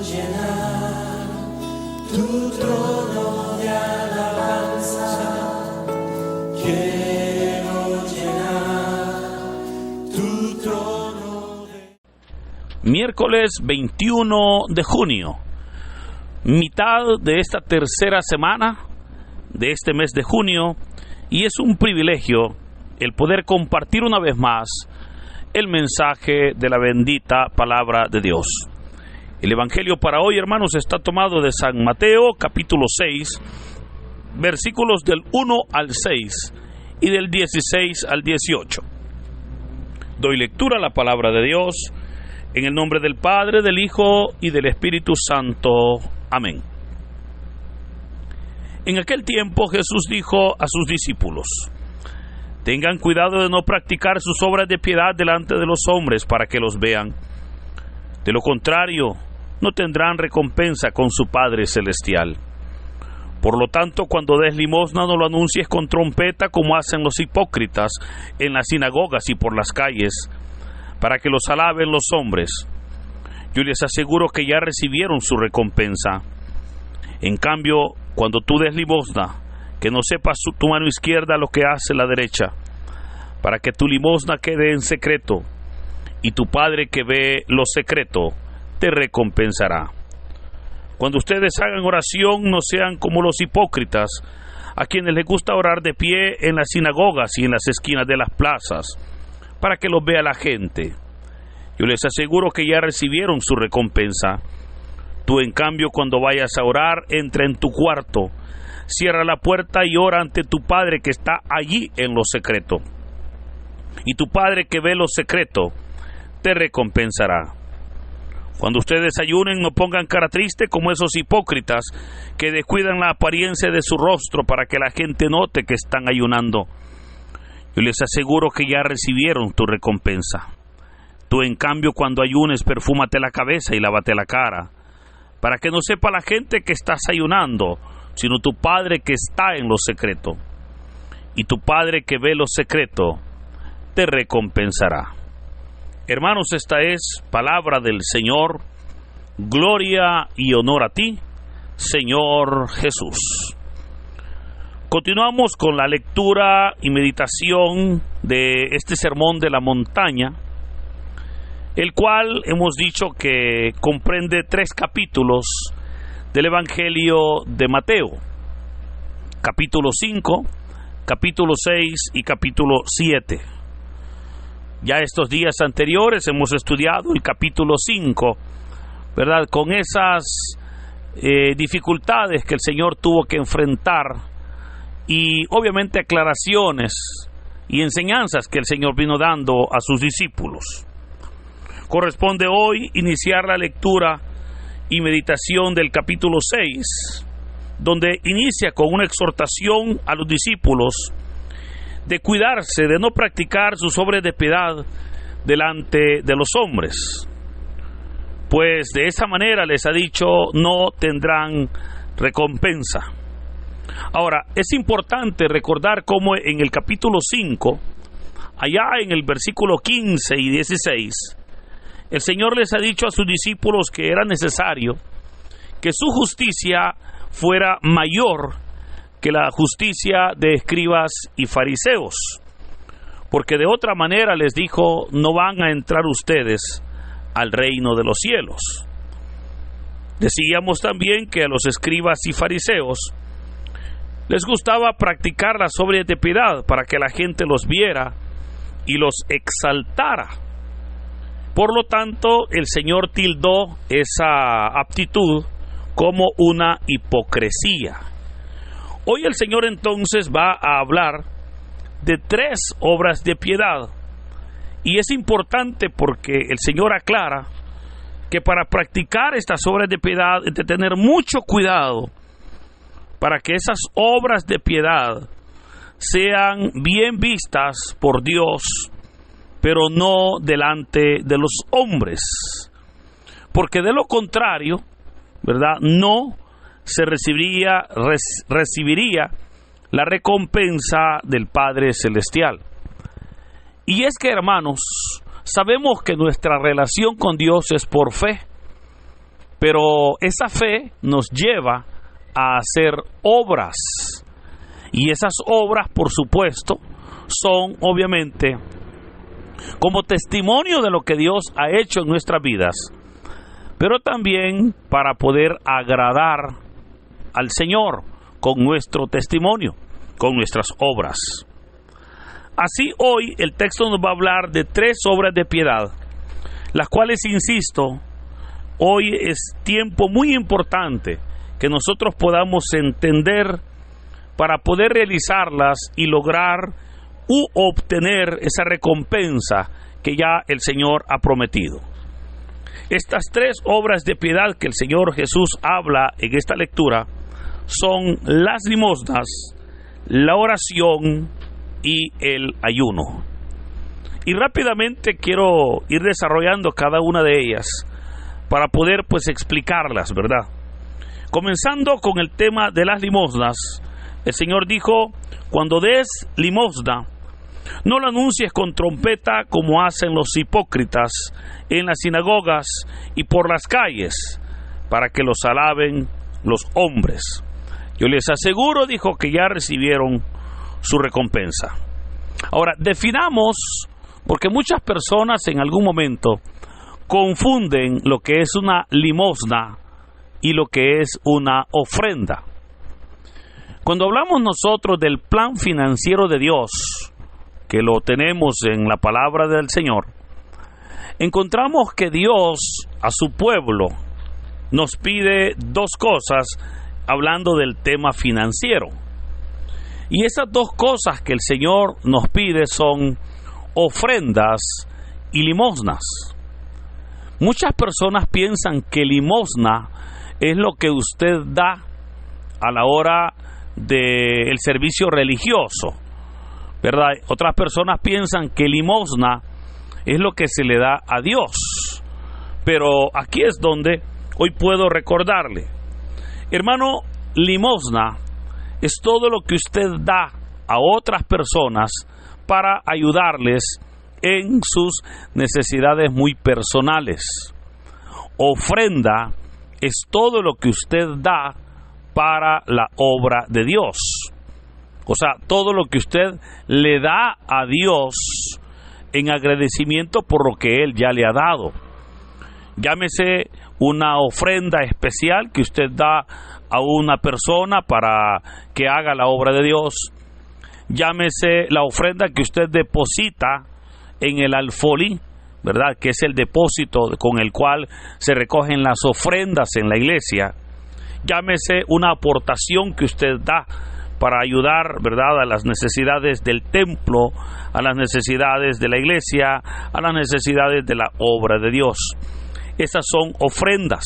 llenar tu trono de alabanza. Quiero llenar tu trono de... Miércoles 21 de junio, mitad de esta tercera semana de este mes de junio, y es un privilegio el poder compartir una vez más el mensaje de la bendita palabra de Dios. El evangelio para hoy, hermanos, está tomado de San Mateo, capítulo 6, versículos del 1 al 6 y del 16 al 18. Doy lectura a la palabra de Dios en el nombre del Padre, del Hijo y del Espíritu Santo. Amén. En aquel tiempo Jesús dijo a sus discípulos: tengan cuidado de no practicar sus obras de piedad delante de los hombres para que los vean. De lo contrario, no tendrán recompensa con su Padre Celestial. Por lo tanto, cuando des limosna, no lo anuncies con trompeta como hacen los hipócritas en las sinagogas y por las calles, para que los alaben los hombres. Yo les aseguro que ya recibieron su recompensa. En cambio, cuando tú des limosna, que no sepas tu mano izquierda lo que hace la derecha, para que tu limosna quede en secreto, y tu Padre que ve lo secreto te recompensará. Cuando ustedes hagan oración, no sean como los hipócritas, a quienes les gusta orar de pie en las sinagogas y en las esquinas de las plazas, para que los vea la gente. Yo les aseguro que ya recibieron su recompensa. Tú, en cambio, cuando vayas a orar, entra en tu cuarto, cierra la puerta y ora ante tu Padre que está allí en lo secreto. Y tu Padre que ve lo secreto te recompensará. Cuando ustedes ayunen, no pongan cara triste como esos hipócritas que descuidan la apariencia de su rostro para que la gente note que están ayunando. Yo les aseguro que ya recibieron tu recompensa. Tú, en cambio, cuando ayunes, perfúmate la cabeza y lávate la cara, para que no sepa la gente que estás ayunando, sino tu Padre que está en lo secreto. Y tu Padre que ve lo secreto te recompensará. Hermanos, esta es palabra del Señor. Gloria y honor a ti, Señor Jesús. Continuamos con la lectura y meditación de este sermón de la montaña, el cual hemos dicho que comprende 3 capítulos del Evangelio de Mateo: capítulo 5, capítulo 6 y capítulo 7. Ya estos días anteriores hemos estudiado el capítulo 5, ¿verdad? Con esas dificultades que el Señor tuvo que enfrentar, y obviamente aclaraciones y enseñanzas que el Señor vino dando a sus discípulos. Corresponde hoy iniciar la lectura y meditación del capítulo 6, donde inicia con una exhortación a los discípulos de cuidarse, de no practicar sus obras de piedad delante de los hombres, pues de esa manera les ha dicho no tendrán recompensa. Ahora, es importante recordar cómo en el capítulo 5, allá en el versículo 15 y 16, el Señor les ha dicho a sus discípulos que era necesario que su justicia fuera mayor que la justicia de escribas y fariseos, porque de otra manera les dijo, no van a entrar ustedes al reino de los cielos. Decíamos también que a los escribas y fariseos les gustaba practicar las obras de piedad para que la gente los viera y los exaltara. Por lo tanto, el Señor tildó esa aptitud como una hipocresía. Hoy el Señor entonces va a hablar de 3 obras de piedad, y es importante porque el Señor aclara que para practicar estas obras de piedad hay que tener mucho cuidado para que esas obras de piedad sean bien vistas por Dios, pero no delante de los hombres, porque de lo contrario, ¿verdad?, no se recibiría la recompensa del Padre Celestial. Y es que, hermanos, sabemos que nuestra relación con Dios es por fe, Pero esa fe nos lleva a hacer obras. Y esas obras, por supuesto, son obviamente como testimonio de lo que Dios ha hecho en nuestras vidas, pero también para poder agradar al Señor con nuestro testimonio, con nuestras obras. Así hoy el texto nos va a hablar de 3 obras de piedad, las cuales, insisto, hoy es tiempo muy importante que nosotros podamos entender para poder realizarlas y lograr u obtener esa recompensa que ya el Señor ha prometido. Estas 3 obras de piedad que el Señor Jesús habla en esta lectura son las limosnas, la oración y el ayuno. Y rápidamente quiero ir desarrollando cada una de ellas para poder explicarlas, ¿verdad? Comenzando con el tema de las limosnas, el Señor dijo: cuando des limosna, no lo anuncies con trompeta como hacen los hipócritas en las sinagogas y por las calles, para que los alaben los hombres. Yo les aseguro, dijo, que ya recibieron su recompensa. Ahora, definamos, porque muchas personas en algún momento confunden lo que es una limosna y lo que es una ofrenda. Cuando hablamos nosotros del plan financiero de Dios, que lo tenemos en la palabra del Señor, encontramos que Dios a su pueblo nos pide 2 cosas hablando del tema financiero. Y esas 2 cosas que el Señor nos pide son ofrendas y limosnas. Muchas personas piensan que limosna es lo que usted da a la hora del servicio religioso, ¿verdad? Otras personas piensan que limosna es lo que se le da a Dios. Pero aquí es donde hoy puedo recordarle, hermano, limosna es todo lo que usted da a otras personas para ayudarles en sus necesidades muy personales. Ofrenda es todo lo que usted da para la obra de Dios. O sea, todo lo que usted le da a Dios en agradecimiento por lo que Él ya le ha dado. Llámese una ofrenda especial que usted da a una persona para que haga la obra de Dios. Llámese la ofrenda que usted deposita en el alfolí, ¿verdad? Que es el depósito con el cual se recogen las ofrendas en la iglesia. Llámese una aportación que usted da para ayudar, ¿verdad?, a las necesidades del templo, a las necesidades de la iglesia, a las necesidades de la obra de Dios. Esas son ofrendas.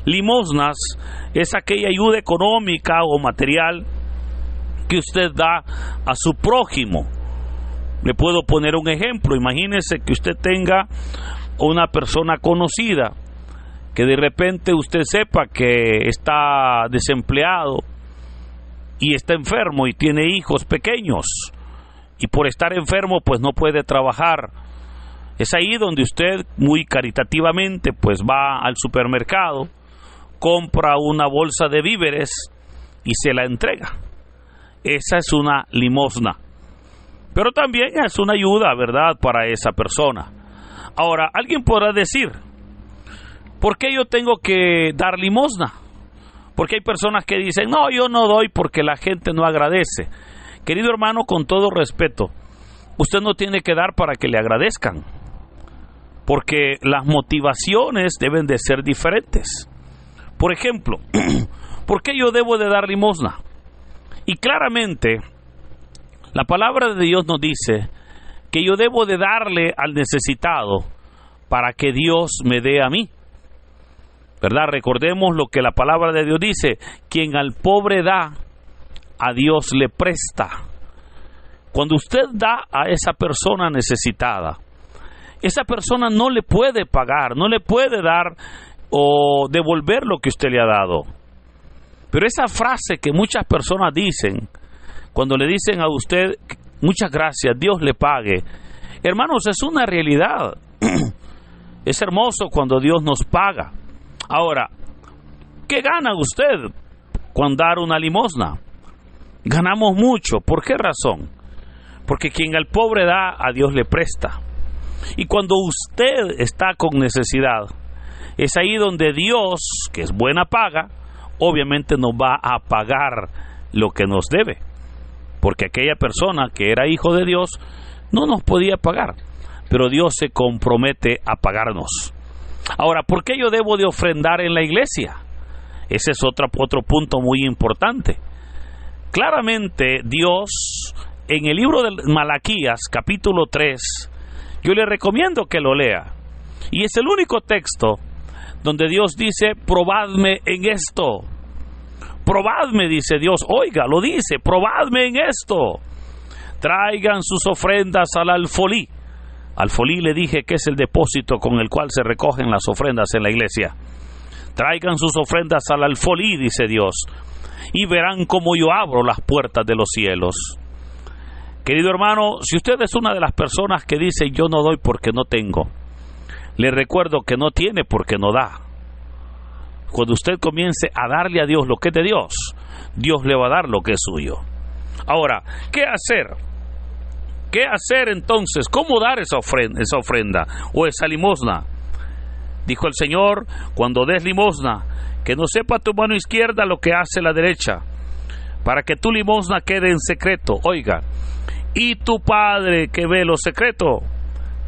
Limosnas es aquella ayuda económica o material que usted da a su prójimo. Le puedo poner un ejemplo. Imagínese que usted tenga una persona conocida, que de repente usted sepa que está desempleado y está enfermo y tiene hijos pequeños, y por estar enfermo pues no puede trabajar. Es ahí donde usted muy caritativamente pues va al supermercado, compra una bolsa de víveres y se la entrega. Esa es una limosna, pero también es una ayuda, ¿verdad?, para esa persona. Ahora, alguien podrá decir, ¿por qué yo tengo que dar limosna? Porque hay personas que dicen, no, yo no doy porque la gente no agradece. Querido hermano, con todo respeto, usted no tiene que dar para que le agradezcan, porque las motivaciones deben de ser diferentes. Por ejemplo, ¿por qué yo debo de dar limosna? Y claramente, la palabra de Dios nos dice que yo debo de darle al necesitado para que Dios me dé a mí, ¿verdad? Recordemos lo que la palabra de Dios dice: quien al pobre da, a Dios le presta. Cuando usted da a esa persona necesitada, esa persona no le puede pagar, no le puede dar o devolver lo que usted le ha dado. Pero esa frase que muchas personas dicen, cuando le dicen a usted, muchas gracias, Dios le pague, hermanos, es una realidad. Es hermoso cuando Dios nos paga. Ahora, ¿qué gana usted con dar una limosna? Ganamos mucho. ¿Por qué razón? Porque quien al pobre da, a Dios le presta. Y cuando usted está con necesidad, es ahí donde Dios, que es buena paga, obviamente nos va a pagar lo que nos debe. Porque aquella persona que era hijo de Dios no nos podía pagar, pero Dios se compromete a pagarnos. Ahora, ¿por qué yo debo de ofrendar en la iglesia? Ese es otro punto muy importante. Claramente Dios, en el libro de Malaquías, capítulo 3, yo le recomiendo que lo lea. Y es el único texto donde Dios dice, probadme en esto. Probadme, dice Dios. Oiga, lo dice, probadme en esto. Traigan sus ofrendas al alfolí. Alfolí le dije que es el depósito con el cual se recogen las ofrendas en la iglesia. Traigan sus ofrendas al alfolí, dice Dios, y verán cómo yo abro las puertas de los cielos. Querido hermano, si usted es una de las personas que dice yo no doy porque no tengo, le recuerdo que no tiene porque no da. Cuando usted comience a darle a Dios lo que es de Dios, Dios le va a dar lo que es suyo. Ahora, ¿qué hacer? ¿Qué hacer entonces? ¿Cómo dar esa ofrenda o esa limosna? Dijo el Señor, cuando des limosna, que no sepa tu mano izquierda lo que hace la derecha, para que tu limosna quede en secreto. Oiga, y tu Padre que ve lo secreto,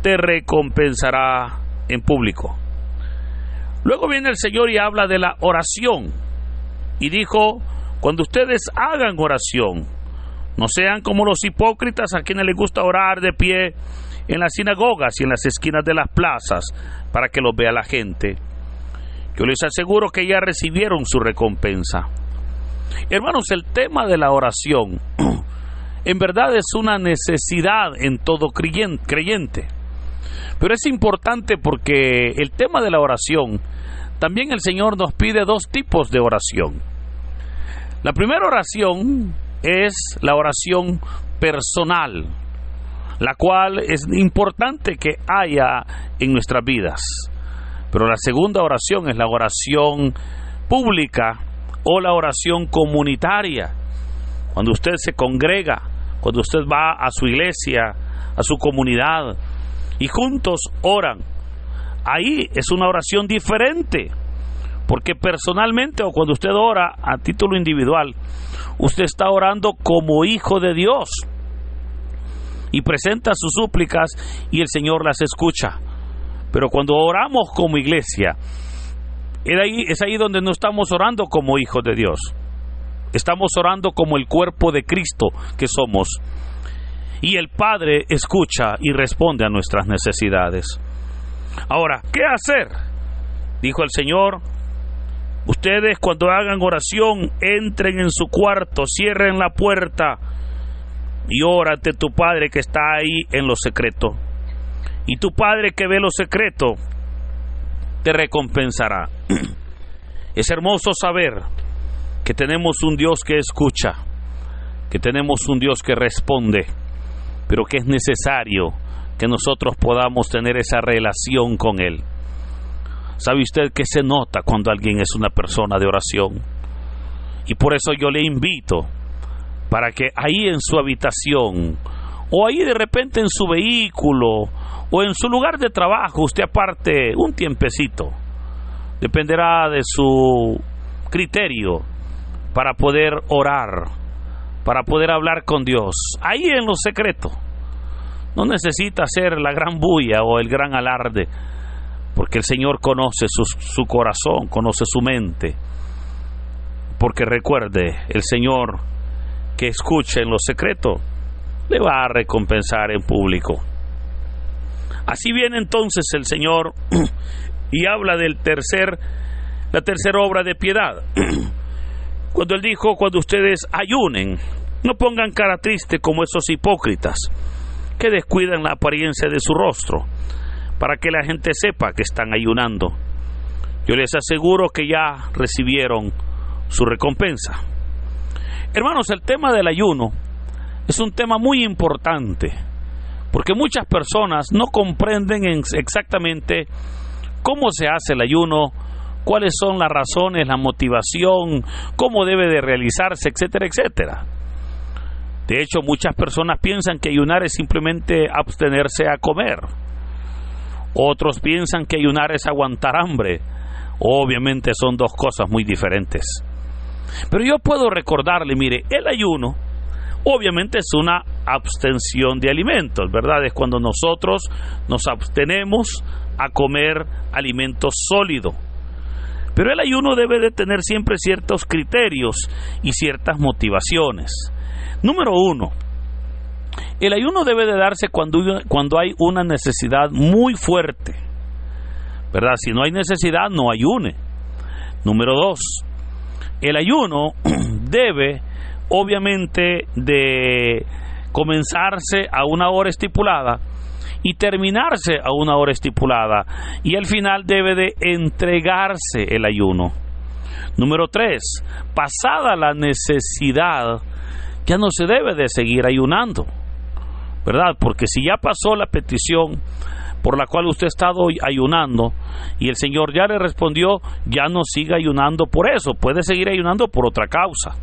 te recompensará en público. Luego viene el Señor y habla de la oración. Y dijo, cuando ustedes hagan oración, no sean como los hipócritas a quienes les gusta orar de pie en las sinagogas y en las esquinas de las plazas para que los vea la gente. Yo les aseguro que ya recibieron su recompensa. Hermanos, el tema de la oración en verdad es una necesidad en todo creyente. Pero es importante porque el tema de la oración, también el Señor nos pide dos tipos de oración. La primera oración es la oración personal, la cual es importante que haya en nuestras vidas. Pero la segunda oración es la oración pública o la oración comunitaria. Cuando usted se congrega, cuando usted va a su iglesia, a su comunidad, y juntos oran, ahí es una oración diferente, porque personalmente o cuando usted ora a título individual, usted está orando como hijo de Dios y presenta sus súplicas y el Señor las escucha. Pero cuando oramos como iglesia, es ahí donde no estamos orando como hijos de Dios, estamos orando como el cuerpo de Cristo que somos. Y el Padre escucha y responde a nuestras necesidades. Ahora, ¿qué hacer? Dijo el Señor, ustedes cuando hagan oración, entren en su cuarto, cierren la puerta y ora ante tu Padre que está ahí en lo secreto. Y tu Padre que ve lo secreto, te recompensará. Es hermoso saber que tenemos un Dios que escucha, que tenemos un Dios que responde, pero que es necesario que nosotros podamos tener esa relación con Él. ¿Sabe usted que se nota cuando alguien es una persona de oración? Y por eso yo le invito para que ahí en su habitación, o ahí de repente en su vehículo, o en su lugar de trabajo, usted aparte un tiempecito, dependerá de su criterio, para poder orar, para poder hablar con Dios, ahí en lo secreto. No necesita hacer la gran bulla o el gran alarde, porque el Señor conoce su corazón, conoce su mente. Porque recuerde, el Señor que escucha en lo secreto, le va a recompensar en público. Así viene entonces el Señor y habla del la tercera obra de piedad. Cuando Él dijo, cuando ustedes ayunen, no pongan cara triste como esos hipócritas que descuidan la apariencia de su rostro, para que la gente sepa que están ayunando. Yo les aseguro que ya recibieron su recompensa. Hermanos, el tema del ayuno es un tema muy importante, porque muchas personas no comprenden exactamente cómo se hace el ayuno, cuáles son las razones, la motivación, cómo debe de realizarse, etcétera, etcétera. De hecho, muchas personas piensan que ayunar es simplemente abstenerse a comer. Otros piensan que ayunar es aguantar hambre. Obviamente son dos cosas muy diferentes. Pero yo puedo recordarle, mire, el ayuno obviamente es una abstención de alimentos, ¿verdad? Es cuando nosotros nos abstenemos a comer alimento sólido. Pero el ayuno debe de tener siempre ciertos criterios y ciertas motivaciones. Número 1, el ayuno debe de darse cuando hay una necesidad muy fuerte, ¿verdad? Si no hay necesidad, no ayune. Número 2, el ayuno debe obviamente de comenzarse a una hora estipulada y terminarse a una hora estipulada, y al final debe de entregarse el ayuno. Número 3, pasada la necesidad, ya no se debe de seguir ayunando, ¿verdad? Porque si ya pasó la petición por la cual usted ha estado ayunando y el Señor ya le respondió, ya no siga ayunando por eso. Puede seguir ayunando por otra causa,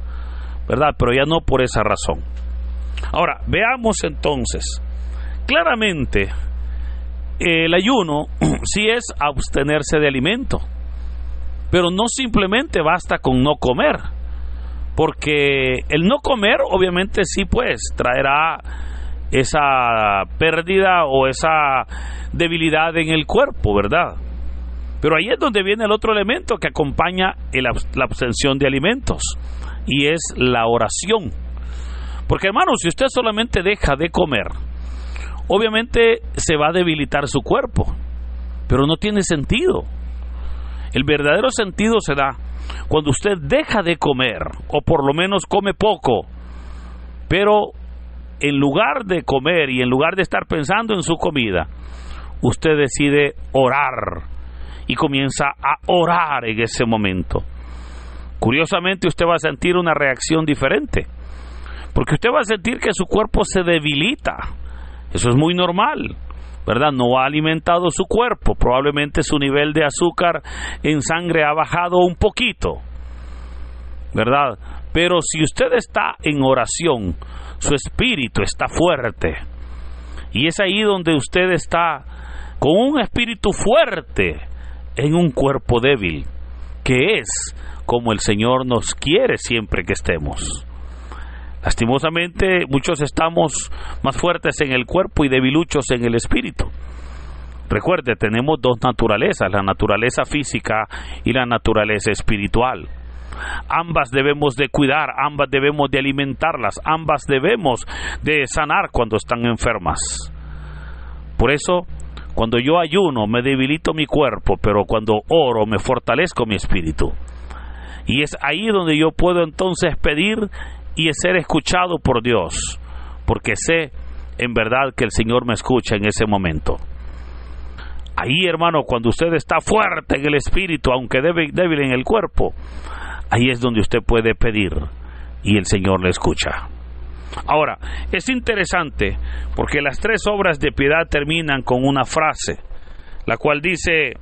¿verdad? Pero ya no por esa razón. Ahora, veamos entonces. Claramente, el ayuno sí es abstenerse de alimento, pero no simplemente basta con no comer, porque el no comer obviamente sí pues traerá esa pérdida o esa debilidad en el cuerpo, ¿verdad? Pero ahí es donde viene el otro elemento que acompaña la abstención de alimentos, y es la oración. Porque, hermanos, si usted solamente deja de comer, obviamente se va a debilitar su cuerpo, pero no tiene sentido. El verdadero sentido se da cuando usted deja de comer, o por lo menos come poco, pero en lugar de comer y en lugar de estar pensando en su comida, usted decide orar y comienza a orar en ese momento. Curiosamente, usted va a sentir una reacción diferente, porque usted va a sentir que su cuerpo se debilita. Eso es muy normal, ¿verdad? No ha alimentado su cuerpo, probablemente su nivel de azúcar en sangre ha bajado un poquito, ¿verdad? Pero si usted está en oración, su espíritu está fuerte, y es ahí donde usted está con un espíritu fuerte en un cuerpo débil, que es como el Señor nos quiere siempre que estemos. Lastimosamente, muchos estamos más fuertes en el cuerpo y debiluchos en el espíritu. Recuerde, tenemos dos naturalezas, la naturaleza física y la naturaleza espiritual. Ambas debemos de cuidar, ambas debemos de alimentarlas, ambas debemos de sanar cuando están enfermas. Por eso, cuando yo ayuno, me debilito mi cuerpo, pero cuando oro, me fortalezco mi espíritu. Y es ahí donde yo puedo entonces pedir y ser escuchado por Dios, porque sé en verdad que el Señor me escucha en ese momento. Ahí, hermano, cuando usted está fuerte en el espíritu, aunque débil en el cuerpo, ahí es donde usted puede pedir y el Señor le escucha. Ahora, es interesante porque las 3 obras de piedad terminan con una frase, la cual dice: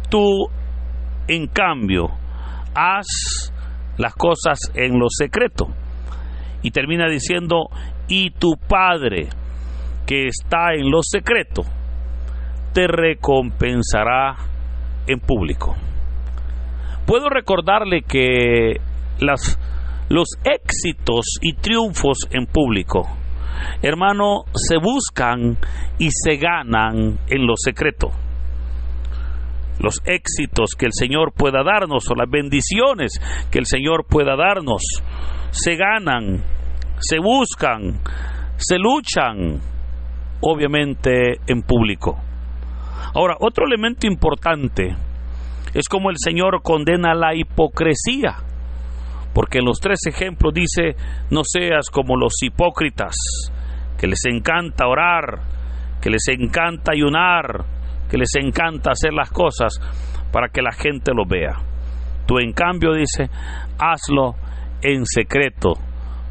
tú, en cambio, haz las cosas en lo secreto. Y termina diciendo: y tu Padre que está en lo secreto te recompensará en público. Puedo recordarle que los éxitos y triunfos en público, hermano, se buscan y se ganan en lo secreto. Los éxitos que el Señor pueda darnos, o las bendiciones que el Señor pueda darnos, se ganan, se buscan, se luchan, obviamente en público. Ahora, otro elemento importante es como el Señor condena la hipocresía, porque en los 3 ejemplos dice: no seas como los hipócritas, que les encanta orar, que les encanta ayunar, que les encanta hacer las cosas para que la gente lo vea. Tú, en cambio, dice, hazlo en secreto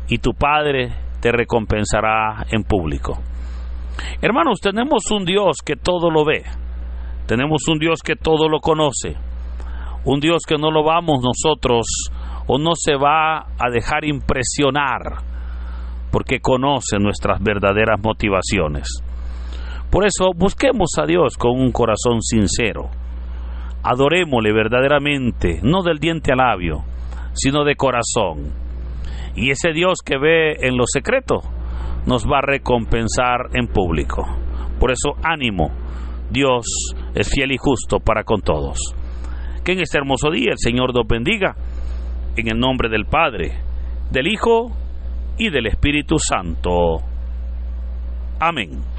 y tu Padre te recompensará en público. Hermanos, tenemos un Dios que todo lo ve, Tenemos un Dios que todo lo conoce, un Dios que no lo vamos nosotros o no se va a dejar impresionar, porque conoce nuestras verdaderas motivaciones. Por eso busquemos a Dios con un corazón sincero, adorémosle verdaderamente, no del diente al labio, sino de corazón. Y ese Dios que ve en lo secreto nos va a recompensar en público. Por eso, ánimo, Dios es fiel y justo para con todos. Que en este hermoso día el Señor nos bendiga, en el nombre del Padre, del Hijo y del Espíritu Santo. Amén.